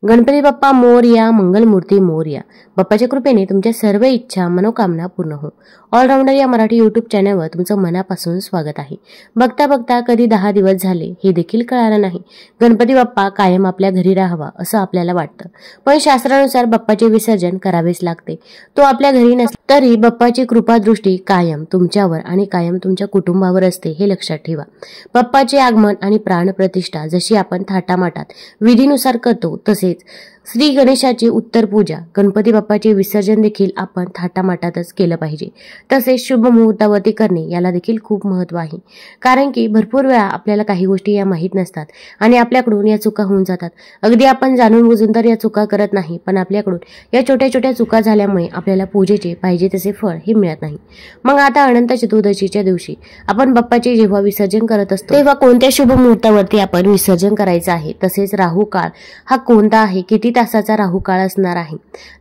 गणपती बाप्पा मोरया, मंगलमूर्ती मोरया. बाप्पाच्या कृपेने तुमच्या सर्व इच्छा मनोकामना पूर्ण हो. ऑलराऊंडर या मराठी यूट्यूब चॅनलवर तुमचं मनापासून स्वागत आहे. बघता बघता कधी 10 दिवस झाले हे देखील कळालं नाही. गणपती बाप्पा कायम आपल्या घरी राहावा असं आपल्याला वाटतं, पण शास्त्रानुसार बाप्पाचे विसर्जन करावेच लागते. तो आपल्या घरी नसला तरी बाप्पाची कृपादृष्टी कायम तुमच्यावर आणि कायम तुमच्या कुटुंबावर असते हे लक्षात ठेवा. बाप्पाचे आगमन आणि प्राणप्रतिष्ठा जशी आपण थाटामाटात विधीनुसार करतो, तसेच श्री गणेशाची उत्तर पूजा, गणपती बाप्पाचे विसर्जन देखील आपण थाटामाटातच केलं पाहिजे. तसेच शुभ मुहूर्तावरती करणे याला देखील खूप महत्त्व आहे. कारण की भरपूर वेळा आपल्याला काही गोष्टी या माहीत नसतात आणि आपल्याकडून या चुका होऊन जातात. अगदी आपण जाणून बुजून तर या चुका करत नाही, पण आपल्याकडून या छोट्या छोट्या चुका झाल्यामुळे आपल्याला पूजेचे पाहिजे तसे फळ हे मिळत नाही. मग आता अनंत चतुर्दशीच्या दिवशी आपण बाप्पाचे जेव्हा विसर्जन करत असतो तेव्हा कोणत्या शुभ मुहूर्तावरती आपण विसर्जन करायचं आहे, तसेच राहू काळ हा कोणता आहे, किती तासाचा राहू काळ असणार आहे,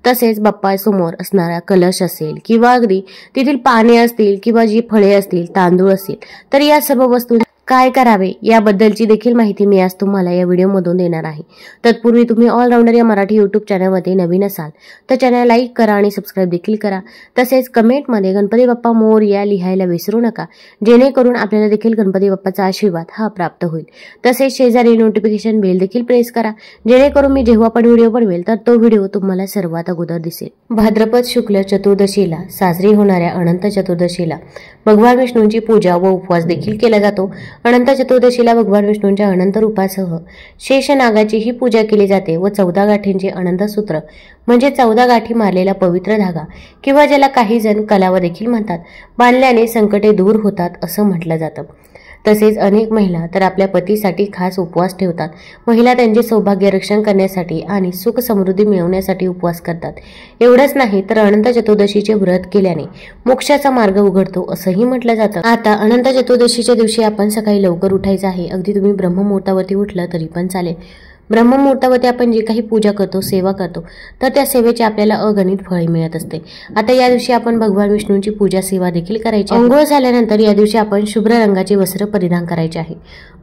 तसेच बाप्पा समोर असणारा कलश असेल किंवा अगदी तेथील पाने असतील किंवा जी फळे असतील, तांदूळ असतील, तर या सर्व वस्तू काय करावे याबद्दलची देखील माहिती मी आज तुम्हाला या व्हिडिओमधून देणार आहे. तत्पूर्वी तुम्ही ऑलराऊंडर या मराठी यूट्यूब चॅनलमध्ये नवीन असाल तर चॅनल लाईक करा आणि सबस्क्राईब देखील करा. तसेच कमेंटमध्ये गणपती बाप्पा मोरया लिहायला विसरू नका, जेणेकरून आपल्याला देखील गणपती बाप्पाचा आशीर्वाद हा प्राप्त होईल. तसेच शेजारी नोटिफिकेशन बेल देखील प्रेस करा, जेणेकरून मी जेव्हा पण व्हिडिओ बनवेल तर तो व्हिडिओ तुम्हाला सर्वात अगोदर दिसेल. भाद्रपद शुक्ल चतुर्दशीला साजरी होणाऱ्या अनंत चतुर्दशीला भगवान विष्णूंची पूजा व उपवास देखील केला जातो. अनंत चतुर्दशीला भगवान विष्णूंच्या अनंत रूपासह शेषनागाचीही पूजा केली जाते व 14 गाठींचे अनंत सूत्र म्हणजे 14 गाठी मारलेला पवित्र धागा किंवा ज्याला काही जण कलावा देखील म्हणतात, बांधल्याने संकटे दूर होतात असं म्हटलं जातं. तसेच अनेक महिला तर आपल्या पतीसाठी खास उपवास ठेवतात. महिला त्यांचे सौभाग्य रक्षण करण्यासाठी आणि सुख समृद्धी मिळवण्यासाठी उपवास करतात. एवढंच नाही तर अनंत चतुर्दशीचे व्रत केल्याने मोक्षाचा मार्ग उघडतो असंही म्हटलं जातं. आता अनंत चतुर्दशीच्या दिवशी आपण सकाळी लवकर उठायचं आहे. अगदी तुम्ही ब्रह्ममुहूर्तावरती उठलं तरी पण चालेल. ब्रह्ममुहूर्तावरती आपण जे काही पूजा करतो, सेवा करतो, तर त्या सेवेची आपल्याला अगणित फळे मिळत असते. आता या दिवशी आपण भगवान विष्णूंची पूजा सेवा देखील करायची. अंघोळ झाल्यानंतर या दिवशी आपण शुभ्र रंगाचे वस्त्र परिधान करायचे आहे.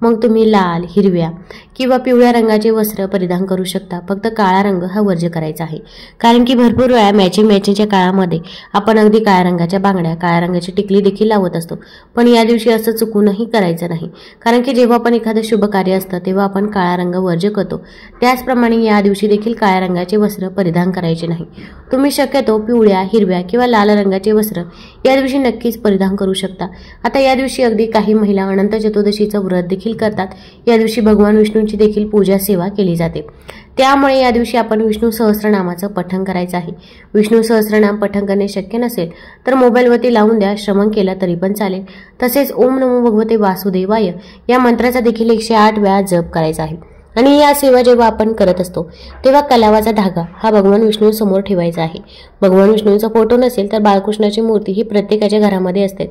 मग तुम्ही लाल, हिरव्या किंवा पिवळ्या रंगाचे वस्त्र परिधान करू शकता. फक्त काळा रंग हा वर्ज्य करायचा आहे. कारण की भरपूर वेळा मॅचिंगच्या काळामध्ये आपण अगदी काळ्या रंगाच्या बांगड्या, काळ्या रंगाची टिकली देखील लावत असतो. पण या दिवशी असं चुकूनही करायचं नाही. कारण की जेव्हा पण एखादं शुभ कार्य असतं तेव्हा आपण काळा रंग वर्ज्य करतो. त्याचप्रमाणे या दिवशी देखील काळ्या रंगाचे वस्त्र परिधान करायचे नाही. तुम्ही शक्यतो पिवळ्या, हिरव्या किंवा लाल रंगाचे वस्त्र या दिवशी नक्कीच परिधान करू शकता. आता या दिवशी अगदी काही महिला अनंत चतुर्दशीचं व्रत देखील करतात. या दिवशी भगवान विष्णूंची देखील पूजा सेवा केली जाते. त्यामुळे या दिवशी आपण विष्णू सहस्त्रनामाचं पठण करायचं आहे. विष्णू सहस्त्रनाम पठण करणे शक्य नसेल तर मोबाईलवरती लावून द्या, श्रवण केला तरी पण चालेल. तसेच ओम नमो भगवते वासुदेवाय या मंत्राचा देखील 108 वेळा जप करायचा आहे. आणि या सेवा जेव्हा आपण करत असतो तेव्हा कलावाचा धागा हा भगवान विष्णू समोर ठेवायचा आहे. भगवान विष्णूंचा फोटो नसेल तर बाळकृष्णाची मूर्ती ही प्रत्येकाच्या घरामध्ये असते,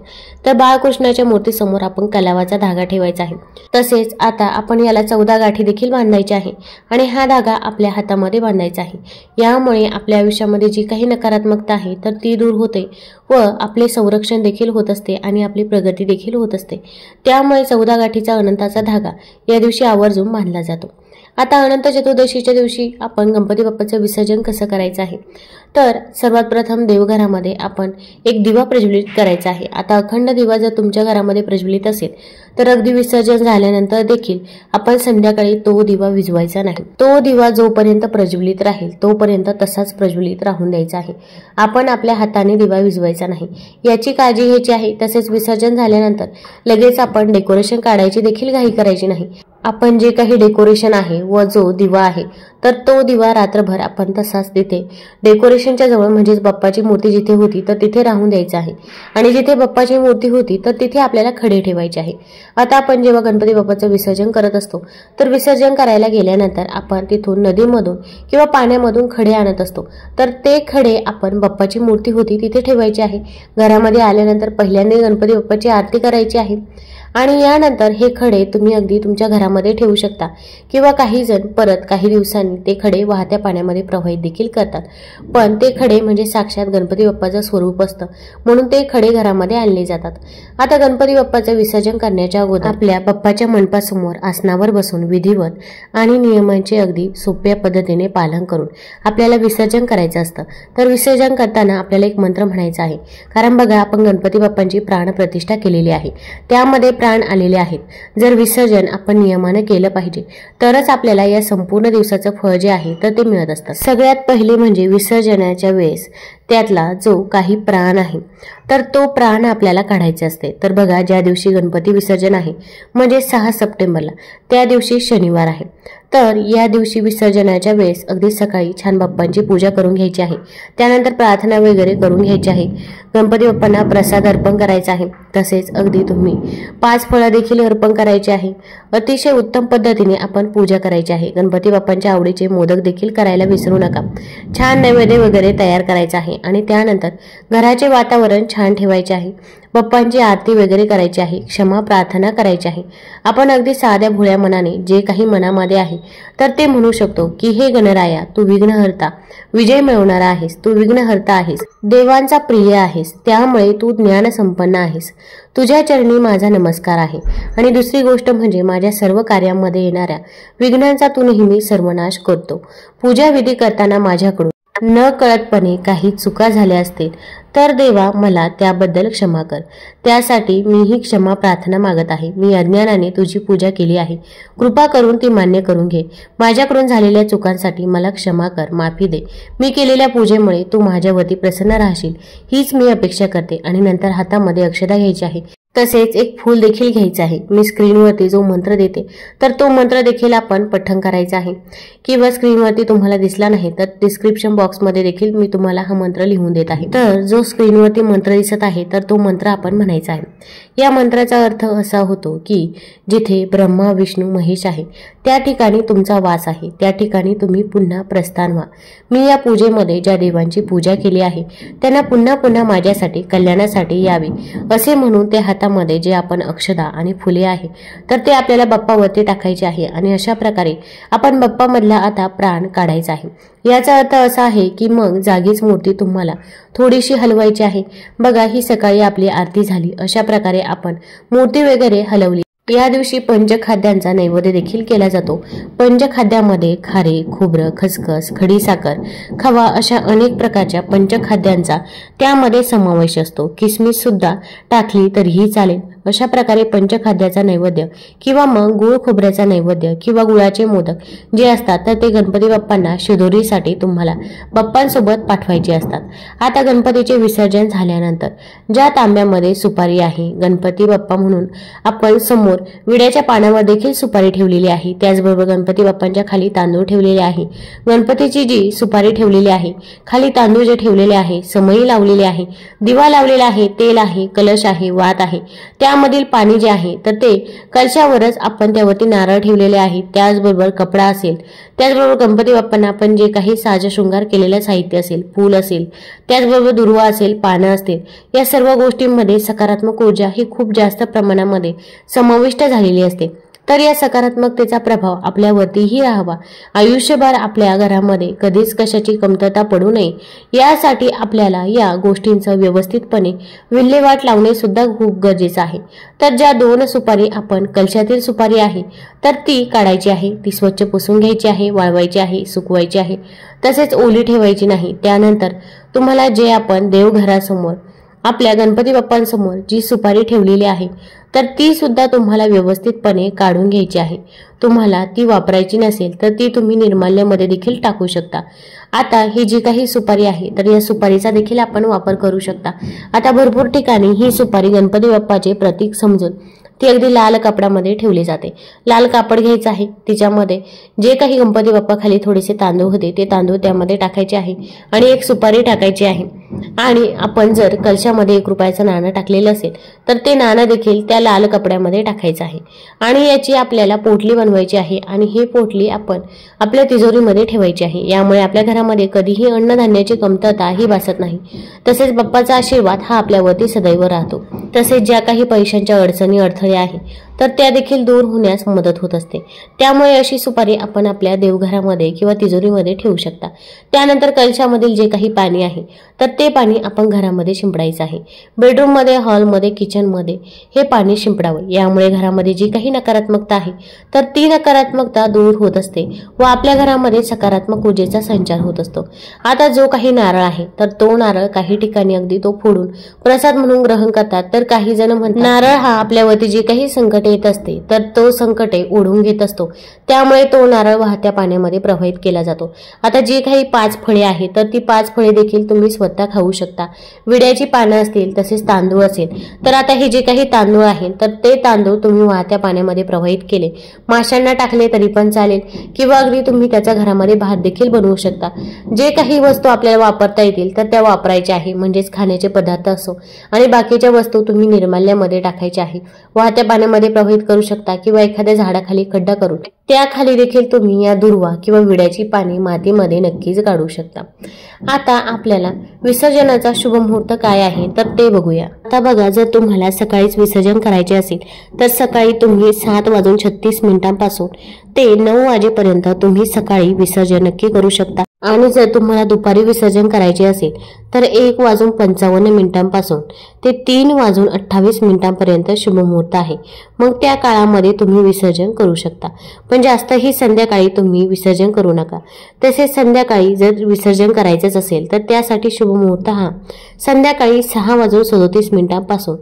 तर बाळकृष्णाच्या मूर्तीसमोर आपण कलावाचा धागा ठेवायचा आहे. तसेच आता आपण याला 14 गाठी देखील बांधायच्या आहे आणि हा धागा आपल्या हातामध्ये बांधायचा आहे. यामुळे आपल्या आयुष्यामध्ये जी काही नकारात्मकता आहे तर ती दूर होते व आपले संरक्षण देखील होत असते आणि आपली प्रगती देखील होत असते. त्यामुळे 14 गाठीचा अनंताचा धागा या दिवशी आवर्जून बांधला जातो. आता अनंत चतुर्दशीच्या दिवशी आपण गणपती बाप्पाचं विसर्जन कसं करायचं आहे, तर सर्वात प्रथम देवघरामध्ये आपण एक दिवा प्रज्वलित करायचा आहे. आता अखंड दिवा जर तुमच्या घरामध्ये प्रज्वलित असेल तर अगदी विसर्जन झाल्यानंतर देखील आपण संध्याकाळी तो दिवा विझवायचा नाही. तो दिवा जोपर्यंत प्रज्वलित राहील तोपर्यंत तसाच प्रज्वलित राहून द्यायचा आहे. आपण आपल्या हाताने दिवा विझवायचा नाही, याची काळजी घ्यायची आहे. तसेच विसर्जन झाल्यानंतर लगेच आपण डेकोरेशन काढायची देखील घाई करायची नाही. आपण जे काही डेकोरेशन आहे व जो दिवा आहे तर तो दिवा रात्रभर आपण तसाच तिथे डेकोरेशनच्या जवळ म्हणजेच बाप्पाची मूर्ती जिथे होती तर तिथे राहून द्यायचं आहे. आणि जिथे बाप्पाची मूर्ती होती तर तिथे आपल्याला खडे ठेवायचे आहे. आता आपण जेव्हा गणपती बाप्पाचं विसर्जन करत असतो तर विसर्जन करायला गेल्यानंतर आपण तिथून नदीमधून किंवा पाण्यामधून खडे आणत असतो, तर ते खडे आपण बाप्पाची मूर्ती होती तिथे ठेवायचे आहे. घरामध्ये आल्यानंतर पहिल्यांदा गणपती बाप्पाची आरती करायची आहे आणि यानंतर हे खडे तुम्ही अगदी तुमच्या घरामध्ये ठेवू शकता किंवा काही जण परत काही दिवसांनी ते खडे वाहत्या पाण्यामध्ये प्रवाहित देखील करतात। पण ते खडे म्हणजे साक्षात गणपती बाप्पाचं स्वरूप असतं, म्हणून ते खडे घरामध्ये आणले जातात। आता गणपती बाप्पाचं विसर्जन करण्याच्या अगोदर आपल्या बाप्पाच्या मंडपासमोर आसनावर बसून विधिवत आणि नियमांचे अगदी सोप्या पद्धतीने पालन करून आपल्याला विसर्जन करायचं असतं। तर विसर्जन करताना आपल्याला एक मंत्र म्हणायचा आहे, कारण बघा आपण गणपती बाप्पांची प्राणप्रतिष्ठा केलेली आहे, त्यामध्ये प्राण आलेले आहेत। जर विसर्जन आपण नियमाने केलं पाहिजे तरच आपल्याला या संपूर्ण दिवसाचं फळ जे आहे तर ते मिळत असतं। सगळ्यात पहिले म्हणजे विसर्जनाच्या वेळेस त्यातला जो काही प्राण आहे तर तो प्राण आपल्याला काढायचा असते। तर बघा ज्या दिवशी गणपती विसर्जन आहे म्हणजे 6 सप्टेंबरला, त्या दिवशी शनिवार आहे। तर या दिवशी विसर्जनाच्या वेळेस अगदी सकाळी छान बाप्पांची पूजा करून घ्यायची आहे, त्यानंतर प्रार्थना वगैरे करून घ्यायची आहे, गणपती बाप्पांना प्रसाद अर्पण करायचा आहे। तसेच अगदी तुम्ही 5 फळं देखील अर्पण करायचे आहे। अतिशय उत्तम पद्धतीने आपण पूजा करायची आहे। गणपती बाप्पांच्या आवडीचे मोदक देखील करायला विसरू नका। छान नैवेद्य वगैरे तयार करायचा आहे आणि त्यानंतर घराचे वातावरण छान ठेवायचे आहे। बाप्पांची आरती वगैरे करायची आहे, क्षमा प्रार्थना करायची आहे। आपण अगदी साध्या भोळ्या मनाने जे काही मनामध्ये आहे तर ते म्हणू शकतो की हे गणराया तू विघ्नहर्ता, विजय मिळवणारा आहेस, तू विघ्नहर्ता आहेस, देवांचा प्रिय आहेस, त्यामुळे तू ज्ञान संपन्न आहेस, तुझ्या चरणी माझा नमस्कार आहे। आणि दुसरी गोष्ट म्हणजे माझ्या सर्व कार्यामध्ये येणाऱ्या विघ्नांचा तू नेहमी सर्वनाश करतो। पूजा विधी करताना माझ्याकडून न कळतपणे काही चुका झाल्या असतील तर देवा मला त्याबद्दल क्षमा कर, त्यासाठी मी ही क्षमा प्रार्थना मागत आहे। मी अज्ञानाने तुझी पूजा केली आहे, कृपा करून ती मान्य करून घे। माझ्याकडून झालेल्या चुकांसाठी मला क्षमा कर, माफी दे। मी केलेल्या पूजेमुळे तू माझ्यावरती प्रसन्न राहशील हीच मी अपेक्षा करते। आणि नंतर हातामध्ये अक्षता घ्यायची आहे, तसेच एक फूल देखील घ्यायचं आहे। मी स्क्रीनवरती जो मंत्र देते तर तो मंत्र देखील आपण पठण करायचा आहे, किंवा स्क्रीनवरती तुम्हाला दिसला नाही तर डिस्क्रिप्शन बॉक्समध्ये देखील मी तुम्हाला हा मंत्र लिहून देत आहे। तर जो स्क्रीनवरती मंत्र दिसत आहे तर तो मंत्र आपण म्हणायचा आहे। या मंत्राचा अर्थ असा होतो की जिथे ब्रह्मा विष्णू महेश आहे त्या ठिकाणी तुमचा वास आहे, त्या ठिकाणी तुम्ही पुन्हा प्रस्थान व्हा। मी या पूजेमध्ये ज्या देवांची पूजा केली आहे त्यांना पुन्हा पुन्हा माझ्यासाठी कल्याणासाठी यावे असे म्हणून त्या हातामध्ये जे आपण अक्षता आणि फुले आहे तर ते आपल्याला बाप्पावरती टाकायचे आहे। आणि अशा प्रकारे आपण बाप्पामधला आता प्राण काढायचा आहे। याचा अर्थ असा आहे की मग जागीच मूर्ती तुम्हाला थोडीशी हलवायची आहे। बघा ही सकाळी आपली आरती झाली, अशा प्रकारे आपण मूर्ती वगैरे हलवली। या दिवशी पंचखाद्यांचा नैवेद्य देखील केला जातो। पंचखाद्यामध्ये खारे, खोबरं, खसखस, खडीसाखर, खवा अशा अनेक प्रकारच्या पंचखाद्यांचा त्यामध्ये समावेश असतो। किसमिस सुद्धा टाकली तरीही चालेल। अशा प्रकारे पंचखाद्याचा नैवेद्य किंवा मग गुळ खोबऱ्याचा नैवेद्य किंवा गुळाचे मोदक जे असतात तर ते गणपती बाप्पांना शिदोरीसाठी तुम्हाला बाप्पांसोबत पाठवायचे असतात। आता गणपतीचे विसर्जन झाल्यानंतर ज्या तांब्यामध्ये सुपारी आहे, गणपती बाप्पा म्हणून आपण समोर विड्याच्या पानावर देखील सुपारी ठेवलेली आहे, त्याचबरोबर गणपती बाप्पांच्या खाली तांदूळ ठेवलेले आहे। गणपतीची जी सुपारी ठेवलेली आहे, खाली तांदूळ जे ठेवलेले आहे, समई लावलेली आहे, दिवा लावलेला आहे, तेल आहे, कलश आहे, वात आहे, त्यामधील पाणी जे आहे तर ते कलशावरच आपण त्यावरती नारळ ठेवलेले आहे, त्याचबरोबर कपडा असेल, त्याचबरोबर गणपती बाप्पांना आपण जे काही साज शृंगार केलेलं साहित्य असेल, फूल असेल, त्याचबरोबर दुर्वा असेल, पानं असतील, या सर्व गोष्टींमध्ये सकारात्मक ऊर्जा ही खूप जास्त प्रमाणामध्ये समाविष्ट झालेली असते। तर या सकारात्मकतेचा प्रभाव आपल्यावरतीही राहावा, आयुष्यभर आपल्या घरामध्ये कधीच कशाची कमतरता पडू नये यासाठी आपल्याला या गोष्टींचं व्यवस्थितपणे विल्हेवाट लावणे सुद्धा खूप गरजेचं आहे। तर ज्या 2 सुपारी आपण कलशातील सुपारी आहे तर ती काढायची आहे, ती स्वच्छ पुसून घ्यायची आहे, वाळवायची आहे, सुकवायची आहे, तसेच ओली ठेवायची नाही। त्यानंतर तुम्हाला जे आपण देवघरासमोर आपल्या गणपती बाप्पांसमोर जी सुपारी ठेवलेली आहे तर ती सुद्धा तुम्हाला व्यवस्थितपणे काढून घ्यायची आहे। तुम्हाला ती वापरायची नसेल तर ती तुम्ही निर्माल्यामध्ये देखील टाकू शकता। आता ही जी काही सुपारी आहे तर या सुपारीचा देखील आपण वापर करू शकता। आता भरपूर ठिकाणी ही सुपारी गणपती बाप्पाचे प्रतीक समजून ती अगदी लाल कापडामध्ये ठेवली जाते। लाल कापड घ्यायचं आहे, तिच्यामध्ये जे काही गणपती बाप्पा खाली थोडेसे तांदूळ होते ते तांदूळ त्यामध्ये टाकायचे आहे आणि एक सुपारी टाकायची आहे। आणि आपण जर कलशामध्ये 1 रुपयाचं नाणं टाकलेलं असेल तर ते नाणं देखील त्या लाल कपड्यामध्ये टाकायचं आहे आणि याची आपल्याला पोटली बनवायची आहे आणि ही पोटली आपण आपल्या तिजोरीमध्ये ठेवायची आहे। यामुळे आपल्या घरामध्ये कधीही अन्नधान्याची कमतरता ही भासत नाही। तसेच बाप्पाचा आशीर्वाद हा आपल्यावरती सदैव राहतो। तसेच ज्या काही पैशांच्या अडचणी अडथळे आहे तर त्या देखील दूर होण्यास मदत होत असते। त्यामुळे अशी सुपारी आपण आपल्या देवघरामध्ये किंवा तिजोरीमध्ये ठेवू शकता। त्यानंतर कलशामधील जे काही पाणी आहे तर ते पाणी आपण घरामध्ये शिंपडायचं आहे। बेडरूम मध्ये, हॉल मध्ये, किचन मध्ये हे पाणी शिंपडावं। यामुळे घरामध्ये जी काही नकारात्मकता आहे तर ती नकारात्मकता दूर होत असते व आपल्या घरामध्ये सकारात्मक ऊर्जेचा संचार होत असतो। आता जो काही नारळ आहे तर तो नारळ काही ठिकाणी अगदी तो फोडून प्रसाद म्हणून ग्रहण करतात, तर काही जण म्हणतात नारळ हा आपल्यावरती जी काही संकट येत असते तर तो संकटे ओढून घेत असतो, त्यामुळे तो नारळ वाहत्या पाण्यामध्ये प्रवाहित केला जातो। आता जी काही 5 फळे आहेत तर ती 5 फळे देखील तुम्ही स्वतः खाऊ शकता। विड्याची पानं असतील, तसेच तांदूळ असेल तर आता हे जे काही तांदूळ आहेत तर ते तांदूळ तुम्ही वाहत्या पाण्यामध्ये प्रवाहित केले, माशांना टाकले तरी पण चालेल किंवा अगदी तुम्ही त्याचा घरामध्ये भात देखील बनवू शकता। जे काही वस्तू आपल्याला वापरता येतील तर त्या वापरायच्या आहे, म्हणजेच खाण्याचे पदार्थ असो आणि बाकीच्या वस्तू तुम्ही निर्माल्यामध्ये टाकायच्या आहे। वाहत्या पाण्यामध्ये प्रवाहित करू शकता किंवा एखाद्या झाडाखाली खड्डा करून त्याखाली देखील तुम्ही या दुर्वा किंवा विड्याची पाने मातीमध्ये नक्कीच काढू शकता। आता आपल्याला विसर्जनाचा शुभ मुहूर्त काय आहे तर ते बघूया। आता बघा, जर तुम्हाला सकाळीच विसर्जन करायचे असेल तर सकाळी तुम्ही 7:36 ते 9 वाजेपर्यंत तुम्ही सकाळी विसर्जन नक्की करू शकता। आणि जर तुम्हाला दुपारी विसर्जन करायचे असेल तर 1:55 ते 3:28 शुभ मुहूर्त आहे। मग त्या काळामध्ये तुम्ही विसर्जन करू शकता, पण जास्तही संध्याकाळी तुम्ही विसर्जन करू नका। तसेच संध्याकाळी जर विसर्जन करायचेच असेल तर त्यासाठी शुभ मुहूर्त हा संध्याकाळी 6:37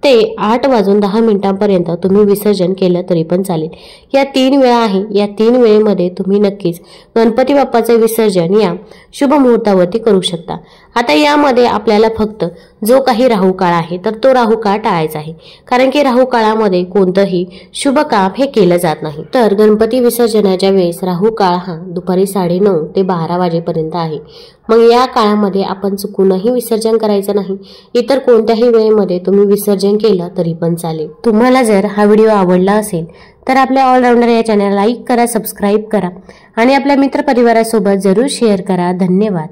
ते 8:10 तुम्ही विसर्जन केलं तरी पण चालेल। या 3 वेळा आहे, या 3 वेळेमध्ये तुम्ही नक्कीच गणपती बाप्पाचे विसर्जन या शुभ मुहूर्तावरती करू शकता। आता यामध्ये आपल्याला फक्त जो काही राहू काळ आहे तर तो राहू काळ टाळायचा आहे, कारण की राहू काळामध्ये कोणतंही शुभ काम हे केलं जात नाही। तर गणपती विसर्जनाच्या वेळेस राहू काळ हा दुपारी 9:30 ते 12 वाजेपर्यंत आहे। मग या काळामध्ये आपण चुकूनही विसर्जन करायचं नाही। इतर कोणत्याही वेळेमध्ये तुम्ही विसर्जन केलं तरी पण चालेल। तुम्हाला जर हा व्हिडिओ आवडला असेल तर आपल्या ऑलराऊंडर या चॅनलला लाईक करा, सबस्क्राईब करा आणि आपल्या मित्रपरिवारासोबत जरूर शेअर करा। धन्यवाद।